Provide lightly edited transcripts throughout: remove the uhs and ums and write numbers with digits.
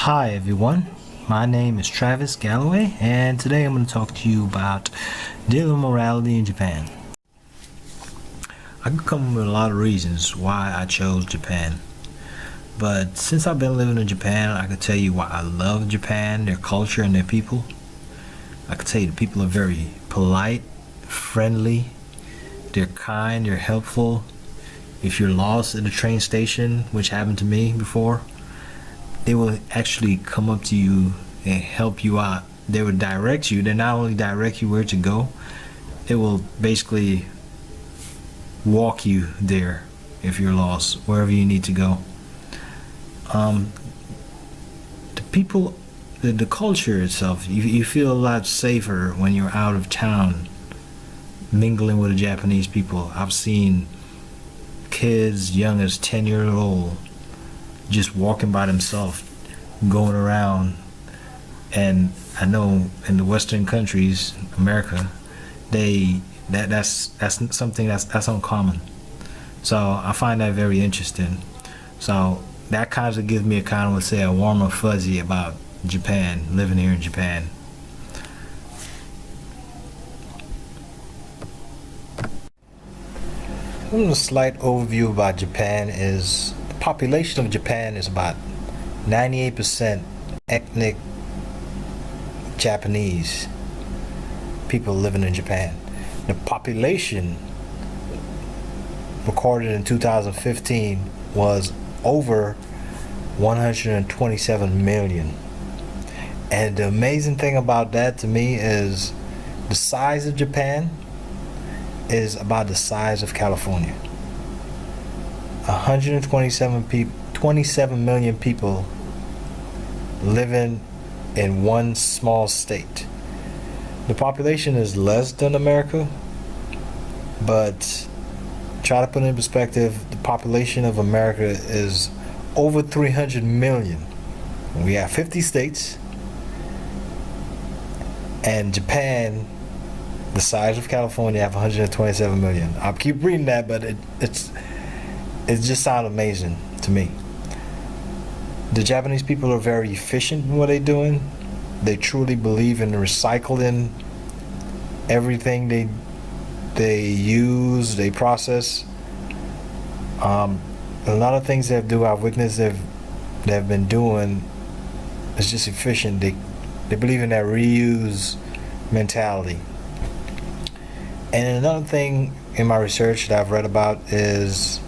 Hi everyone, my name is Travis Galloway, and today I'm going to talk to you about dealing with morality in Japan. I could come up with a lot of reasons why I chose Japan, but since I've been living in Japan, I could tell you why I love Japan, their culture and their people. I could tell you the people are very polite, friendly, they're kind, they're helpful. If you're lost at a train station, which happened to me before, they will actually come up to you and help you out. They will direct you. They not only direct you where to go, they will basically walk you there if you're lost, wherever you need to go. The people, the culture itself, you feel a lot safer when you're out of town mingling with the Japanese people. I've seen kids young as 10 years old just walking by themselves, going around. And I know in the Western countries, America, that's something that's uncommon. So I find that very interesting. So that kind of gives me a warmer fuzzy about Japan, living here in Japan. A slight overview about Japan is the population of Japan is about 98% ethnic Japanese people living in Japan. The population recorded in 2015 was over 127 million. And the amazing thing about that to me is the size of Japan is about the size of California. 27 million people living in one small state. The population is less than America, but try to put it in perspective, the population of America is over 300 million. We have 50 states, and Japan, the size of California, have 127 million. I'll keep reading that, but it just sounds amazing to me. The Japanese people are very efficient in what they're doing. They truly believe in recycling everything they use, they process. A lot of things I've witnessed they've been doing is just efficient. They believe in that reuse mentality. And another thing in my research that I've read about is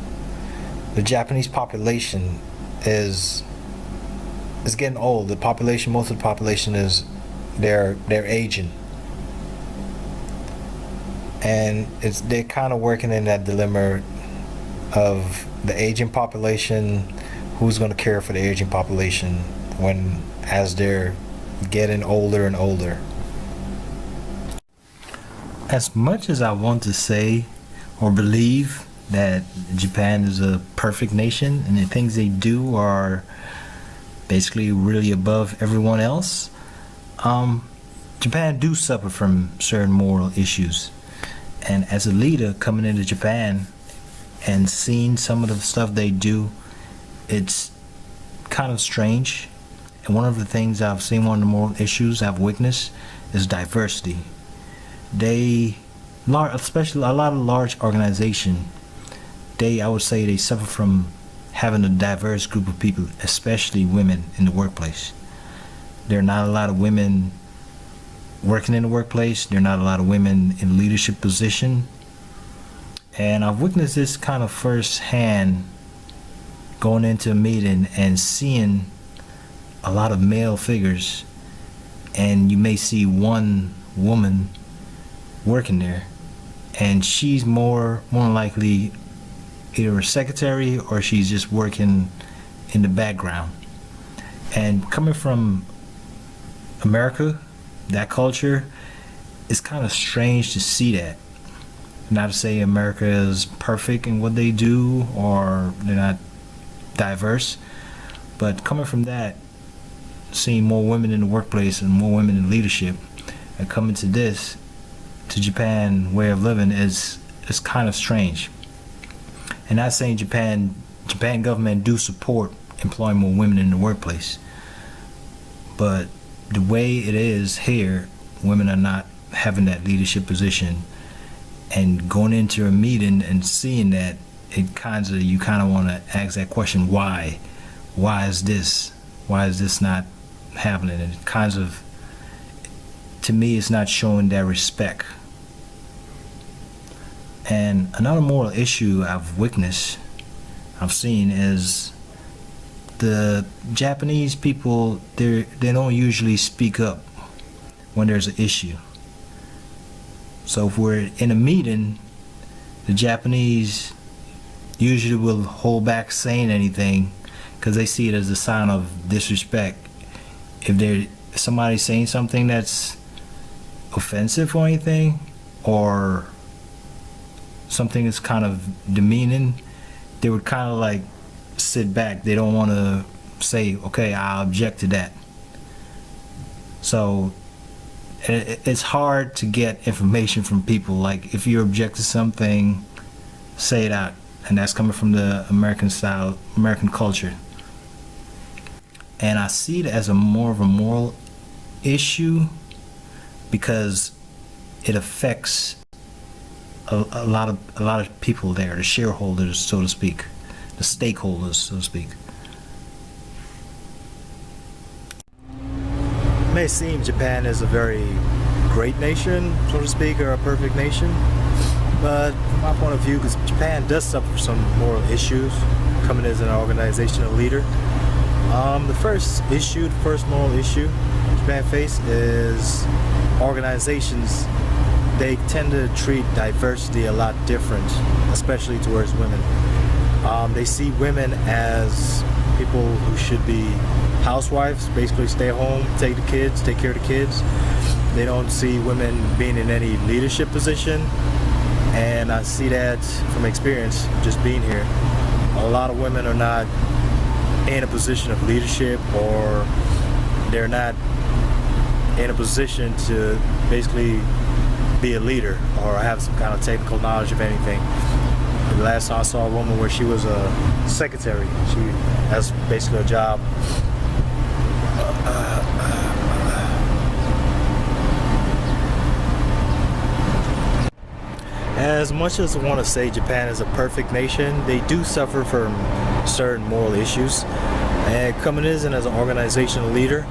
the Japanese population is getting old. The population, most of the population they're aging, and they're kind of working in that dilemma of the aging population. Who's going to care for the aging population as they're getting older and older? As much as I want to say or believe that Japan is a perfect nation and the things they do are basically really above everyone else, Japan do suffer from certain moral issues. And as a leader coming into Japan and seeing some of the stuff they do, it's kind of strange. And one of the things I've seen, one of the moral issues I've witnessed, is diversity. Especially a lot of large organizations, I would say they suffer from having a diverse group of people, especially women in the workplace. There are not a lot of women working in the workplace. There are not a lot of women in leadership position. And I've witnessed this kind of firsthand going into a meeting and seeing a lot of male figures, and you may see one woman working there, and she's more likely either a secretary or she's just working in the background. And coming from America, that culture, it's kind of strange to see that. Not to say America is perfect in what they do or they're not diverse, but coming from that, seeing more women in the workplace and more women in leadership, and coming to Japan way of living is kind of strange. And not saying Japan government do support employing more women in the workplace, But the way it is here, women are not having that leadership position, and going into a meeting and seeing that, you kind of want to ask that question, why is this not happening? And it kinds of, to me, it's not showing that respect. And another moral issue I've seen is the Japanese people, they don't usually speak up when there's an issue. So if we're in a meeting, the Japanese usually will hold back saying anything because they see it as a sign of disrespect. If somebody's saying something that's offensive or anything, or something that's kind of demeaning, they would kind of like sit back. They don't want to say, okay, I object to that. So it's hard to get information from people. Like, if you object to something, say it out. And that's coming from the American style, American culture. And I see it as more of a moral issue because it affects a lot of people there, the shareholders, so to speak, the stakeholders, so to speak. It may seem Japan is a very great nation, so to speak, or a perfect nation, but from my point of view, because Japan does suffer some moral issues, coming as an organizational leader. The first moral issue Japan faces is organizations. They tend to treat diversity a lot different, especially towards women. They see women as people who should be housewives, basically stay home, take care of the kids. They don't see women being in any leadership position, and I see that from experience just being here. A lot of women are not in a position of leadership, or they're not in a position to basically be a leader or have some kind of technical knowledge of anything. The last time I saw a woman where she was a secretary, that's basically a job. As much as I want to say Japan is a perfect nation, they do suffer from certain moral issues. And coming in as an organizational leader,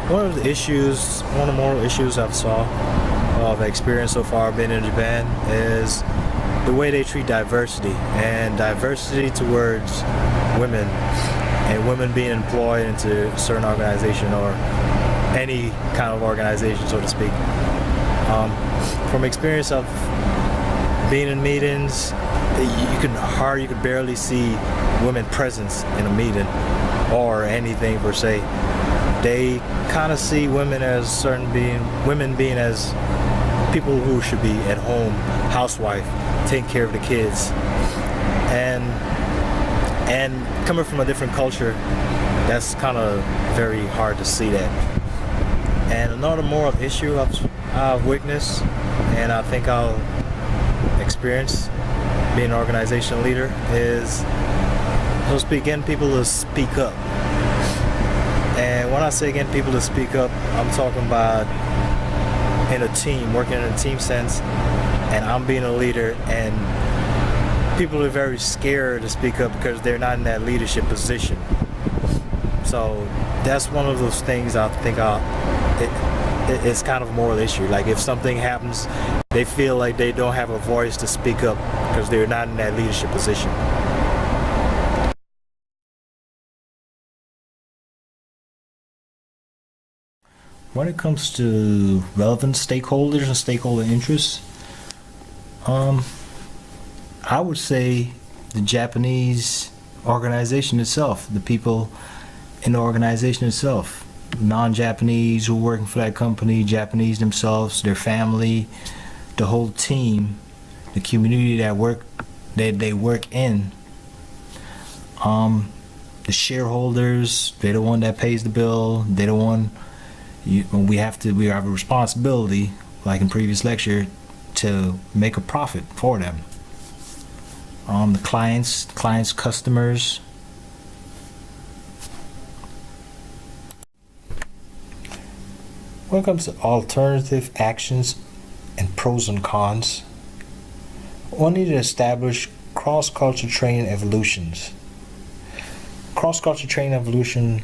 one of the moral issues I've experienced so far being in Japan is the way they treat diversity, and diversity towards women, and women being employed into a certain organization or any kind of organization, so to speak. From experience of being in meetings, you could barely see women presence in a meeting or anything per se. They kind of see women being as people who should be at home, housewife, taking care of the kids, and coming from a different culture, that's kind of very hard to see that. And another moral issue I've witnessed, and I think I'll experience being an organizational leader, is getting people to speak up. And when I say getting people to speak up, I'm talking about in a team, working in a team sense, and I'm being a leader, and people are very scared to speak up because they're not in that leadership position. So that's one of those things I think it's kind of a moral issue. Like, if something happens, they feel like they don't have a voice to speak up because they're not in that leadership position. When it comes to relevant stakeholders and stakeholder interests, I would say the Japanese organization itself, the people in the organization itself, non-Japanese who are working for that company, Japanese themselves, their family, the whole team, the community that they work in. The shareholders, they're the one that pays the bill. They're the one. We have a responsibility, like in previous lecture, to make a profit for them. The clients, customers. When it comes to alternative actions and pros and cons, one need to establish cross-culture training evolutions. Cross-culture training evolution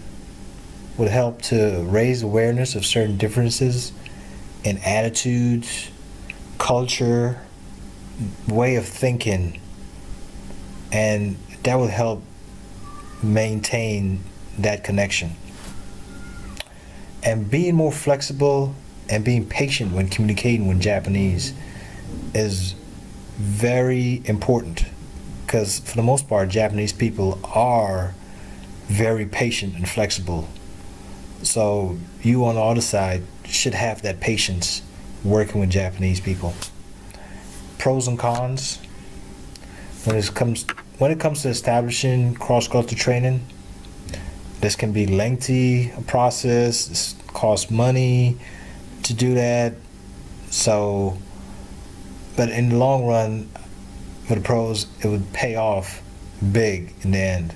would help to raise awareness of certain differences in attitudes, culture, way of thinking, and that would help maintain that connection. And being more flexible and being patient when communicating with Japanese is very important, because for the most part Japanese people are very patient and flexible. So you on the other side should have that patience working with Japanese people. Pros and cons. When it comes to establishing cross-cultural training, this can be lengthy a process. This costs money to do that. So, but in the long run, for the pros, it would pay off big in the end.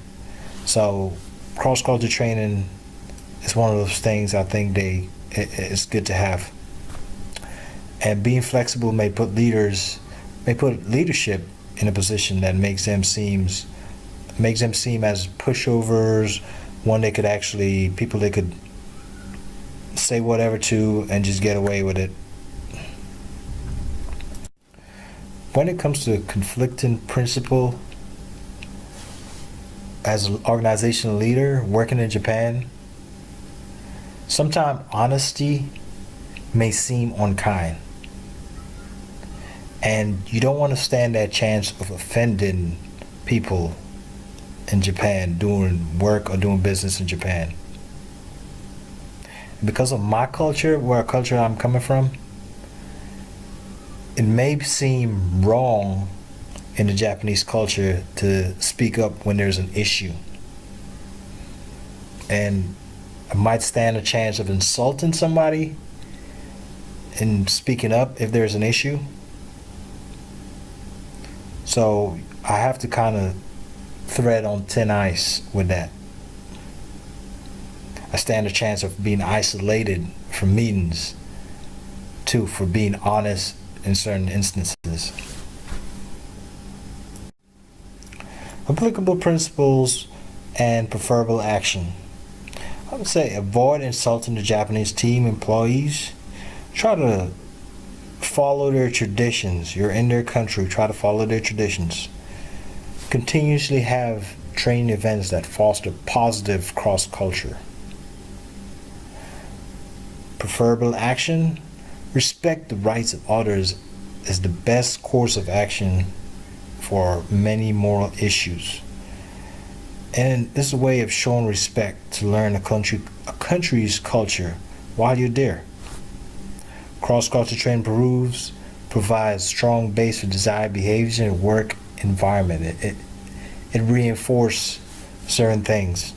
So, cross-cultural training is one of those things I think it's good to have. And being flexible may put leadership in a position that makes them seem as pushovers, people they could say whatever to and just get away with it. When it comes to conflicting principle, as an organizational leader working in Japan, sometimes honesty may seem unkind, and you don't want to stand that chance of offending people in Japan doing work or doing business in Japan. Because of my culture, where culture I'm coming from, it may seem wrong in the Japanese culture to speak up when there's an issue, and I might stand a chance of insulting somebody in speaking up if there's an issue. So I have to kind of thread on thin ice with that. I stand a chance of being isolated from meetings too, for being honest in certain instances. Applicable principles and preferable action. I would say avoid insulting the Japanese team employees. Try to follow their traditions. You're in their country, try to follow their traditions. Continuously have training events that foster positive cross-culture. Preferable action. Respect the rights of others is the best course of action for many moral issues. And this is a way of showing respect to learn a country's culture while you're there. Cross-cultural training provides strong base for desired behaviors in a work environment. It reinforces certain things.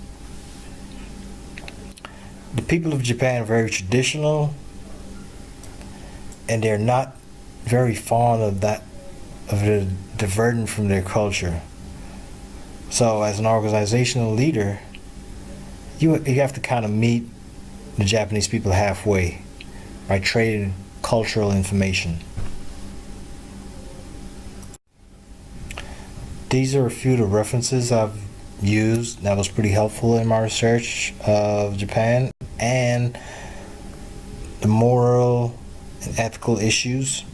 The people of Japan are very traditional, and they're not very fond of the diverting from their culture. So as an organizational leader, you have to kind of meet the Japanese people halfway by trading cultural information. These are a few of the references I've used that was pretty helpful in my research of Japan and the moral and ethical issues.